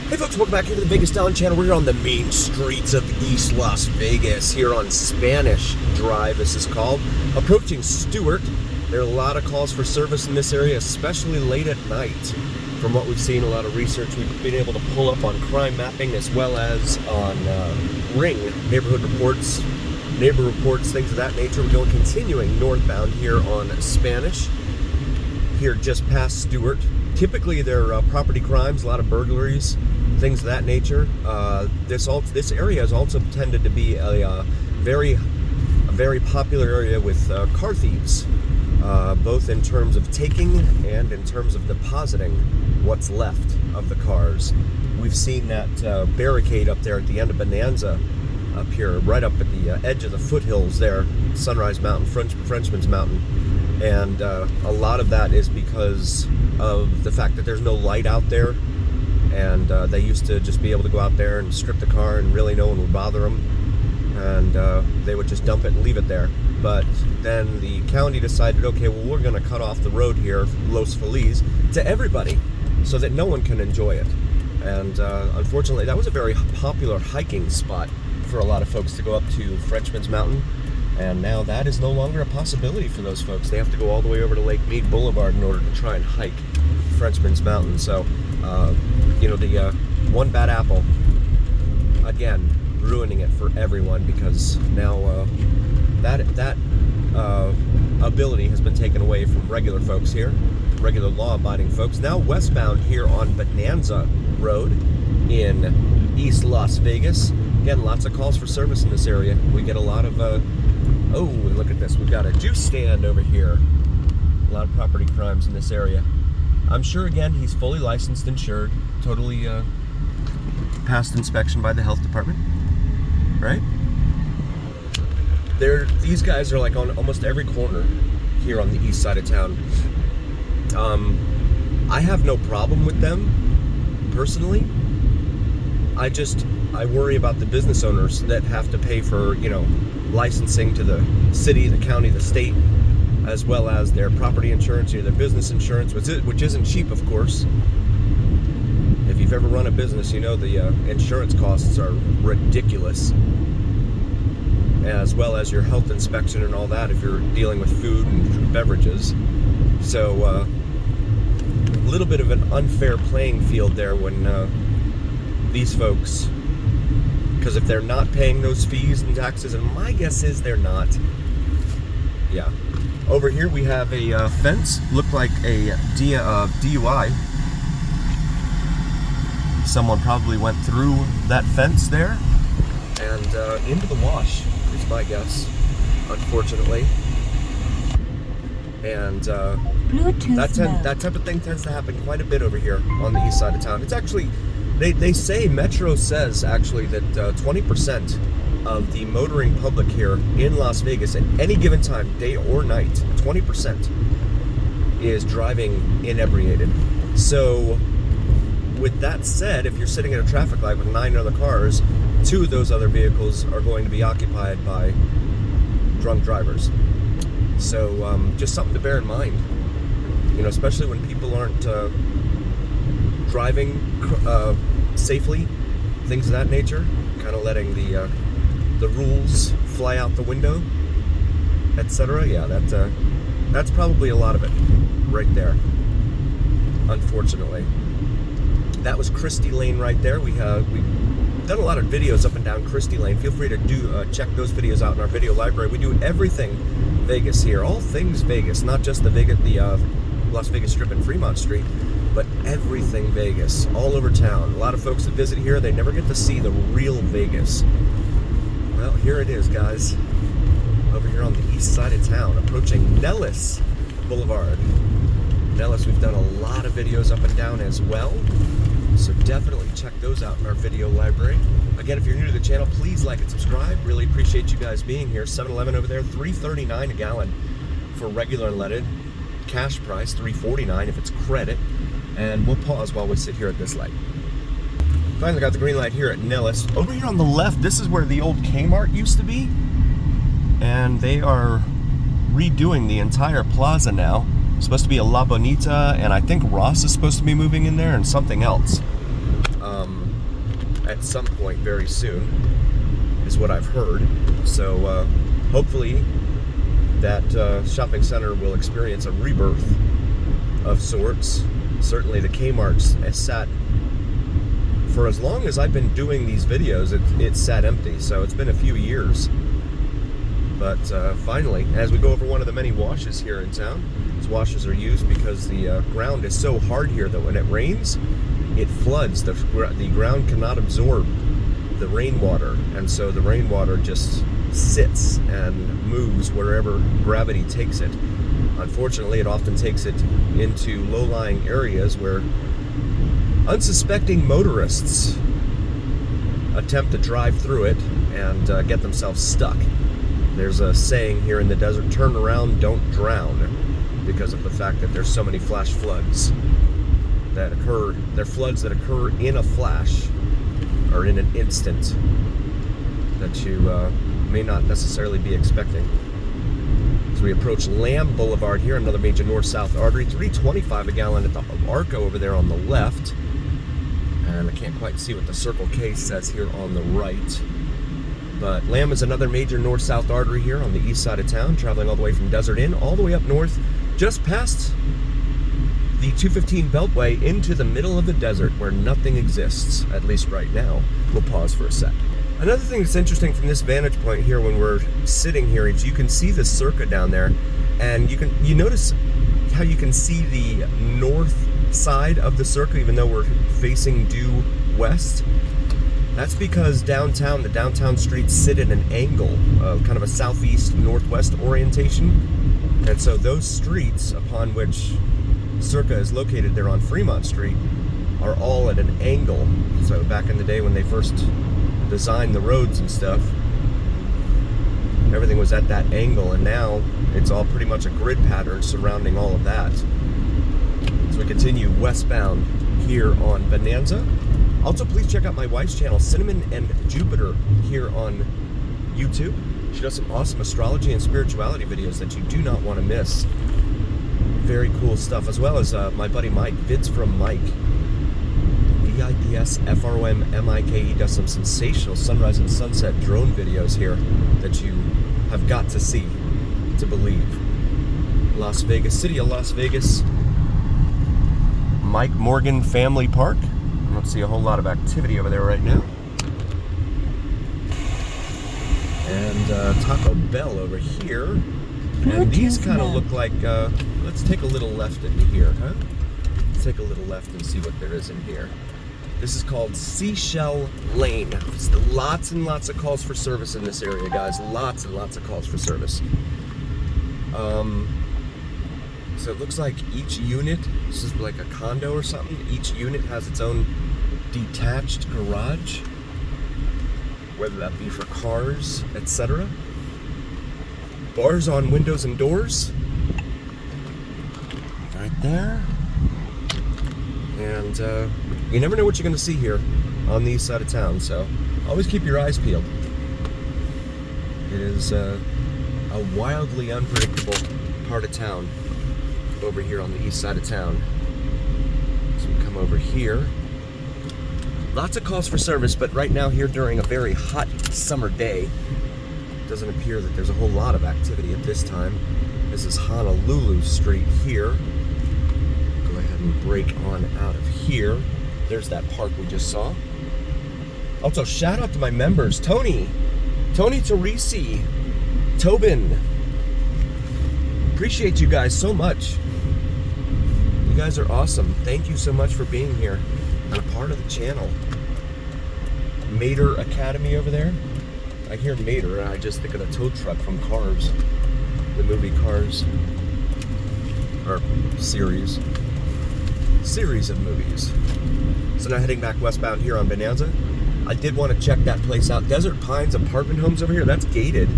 Hey folks, welcome back here to the VegasDon channel. We're here on the main streets of East Las Vegas, here on Spanish Drive, this is called. Approaching Stewart. There are a lot of calls for service in this area, especially late at night. From what we've seen, a lot of research we've been able to pull up on crime mapping, as well as on Ring, neighborhood reports, neighbor reports, things of that nature. We're going continuing northbound here on Spanish, here just past Stewart. Typically, there are property crimes, a lot of burglaries, things of that nature. This area has also tended to be a very popular area with car thieves, both in terms of taking and in terms of depositing what's left of the cars. We've seen that barricade up there at the end of Bonanza, up here, right up at the edge of the foothills there, Sunrise Mountain, Frenchman's Mountain. And a lot of that is because of the fact that there's no light out there, and they used to just be able to go out there and strip the car and really no one would bother them, and they would just dump it and leave it there. But then the county decided, okay, well, we're going to cut off the road here, Los Feliz, to everybody so that no one can enjoy it. And unfortunately, that was a very popular hiking spot for a lot of folks to go up to Frenchman's Mountain. And now that is no longer a possibility for those folks. They have to go all the way over to Lake Mead Boulevard in order to try and hike Frenchman's Mountain. So, you know, the one bad apple, again, ruining it for everyone, because now that ability has been taken away from regular folks here, regular law-abiding folks. Now westbound here on Bonanza Road in East Las Vegas. Again, lots of calls for service in this area. We get a lot of oh, and look at this. We've got a juice stand over here. A lot of property crimes in this area. I'm sure, again, he's fully licensed, insured, totally passed inspection by the health department, right? These guys are like on almost every corner here on the east side of town. I have no problem with them, personally. I worry about the business owners that have to pay for, you know, licensing to the city, the county, the state, as well as their property insurance or their business insurance, which isn't cheap, of course. If you've ever run a business, you know the insurance costs are ridiculous, as well as your health inspection and all that if you're dealing with food and beverages. So a little bit of an unfair playing field there when these folks, because if they're not paying those fees and taxes, and my guess is they're not. Yeah. Over here we have a fence, looked like a DUI. Someone probably went through that fence there and into the wash, is my guess, unfortunately. And that type of thing tends to happen quite a bit over here on the east side of town. It's actually, they say, Metro says actually that 20% of the motoring public here in Las Vegas at any given time, day or night, 20% is driving inebriated. So with that said, if you're sitting at a traffic light with 9 other cars, 2 of those other vehicles are going to be occupied by drunk drivers. So just something to bear in mind, you know, especially when people aren't driving safely, things of that nature, kind of letting the rules fly out the window, etc. Yeah, that's probably a lot of it right there, unfortunately. That was Christie Lane right there. We've done a lot of videos up and down Christie Lane. Feel free to check those videos out in our video library. We do everything Vegas here, all things Vegas, not just the Las Vegas Strip and Fremont Street, but everything Vegas, all over town. A lot of folks that visit here, they never get to see the real Vegas. Well, here it is, guys, over here on the east side of town, approaching Nellis Boulevard. Nellis, we've done a lot of videos up and down as well, so definitely check those out in our video library. Again, if you're new to the channel, please like and subscribe. Really appreciate you guys being here. 7-Eleven over there, $3.39 a gallon for regular unleaded. Cash price, $3.49 if it's credit. And we'll pause while we sit here at this light. Finally got the green light here at Nellis. Over here on the left, this is where the old Kmart used to be. And they are redoing the entire plaza now. It's supposed to be a La Bonita, and I think Ross is supposed to be moving in there, and something else. at some point very soon, is what I've heard. So hopefully that shopping center will experience a rebirth of sorts. Certainly the Kmart's has sat, for as long as I've been doing these videos, it's sat empty, so it's been a few years. But finally, as we go over one of the many washes here in town, these washes are used because the ground is so hard here that when it rains, it floods. The ground cannot absorb the rainwater, and so the rainwater just sits and moves wherever gravity takes it. Unfortunately, it often takes it into low-lying areas where unsuspecting motorists attempt to drive through it and get themselves stuck. There's a saying here in the desert, turn around, don't drown, because of the fact that there's so many flash floods that occur. They're floods that occur in a flash, or in an instant, that you may not necessarily be expecting. As we approach Lamb Boulevard here, another major north-south artery, $3.25 a gallon at the Arco over there on the left. And I can't quite see what the Circle K says here on the right. But Lamb is another major north-south artery here on the east side of town, traveling all the way from Desert Inn, all the way up north, just past the 215 Beltway into the middle of the desert where nothing exists, at least right now. We'll pause for a sec. Another thing that's interesting from this vantage point here when we're sitting here is you can see the Circa down there, and you notice how you can see the north side of the Circa even though we're facing due west. That's because downtown, the downtown streets sit at an angle, kind of a southeast northwest orientation, and so those streets upon which Circa is located there on Fremont Street are all at an angle. So back in the day when they first designed the roads and stuff, everything was at that angle, and now it's all pretty much a grid pattern surrounding all of that. So we continue westbound here on Bonanza. Also, please check out my wife's channel, Cinnamon and Jupiter, here on YouTube. She does some awesome astrology and spirituality videos that you do not want to miss. Very cool stuff, as well as my buddy Mike, Vids from Mike. VIDSFROMMIKE. He does some sensational sunrise and sunset drone videos here that you have got to see to believe. Las Vegas, city of Las Vegas. Mike Morgan Family Park. I don't see a whole lot of activity over there right now. And Taco Bell over here. And these kind of look like, let's take a little left into here, huh? Let's take a little left and see what there is in here. This is called Seashell Lane. There's lots and lots of calls for service in this area, guys. Lots and lots of calls for service. So it looks like each unit, this is like a condo or something, each unit has its own detached garage, whether that be for cars, etc. Bars on windows and doors, right there. And you never know what you're going to see here on the east side of town, so always keep your eyes peeled. It is a wildly unpredictable part of town over here on the east side of town. So we come over here. Lots of calls for service, but right now here during a very hot summer day, it doesn't appear that there's a whole lot of activity at this time. This is Honolulu Street here. Go ahead and break on out of here. There's that park we just saw. Also, shout out to my members, Tony Teresi, Tobin. Appreciate you guys so much. You guys are awesome. Thank you so much for being here and a part of the channel. Mater Academy over there. I hear Mater and I just think of the tow truck from Cars, the movie Cars, or series of movies. So now heading back westbound here on Bonanza. I did want to check that place out. Desert Pines apartment homes over here, that's gated.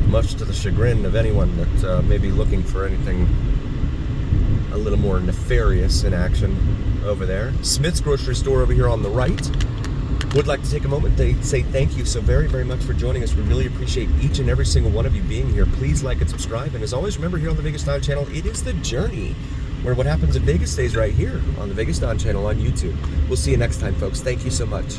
Much to the chagrin of anyone that may be looking for anything a little more nefarious in action over there. Smith's grocery store over here on the right. Would like to take a moment to say thank you so very, very much for joining us. We really appreciate each and every single one of you being here. Please like and subscribe. And as always, remember here on the VegasDon channel, it is the journey where what happens in Vegas stays right here on the VegasDon channel on YouTube. We'll see you next time, folks. Thank you so much.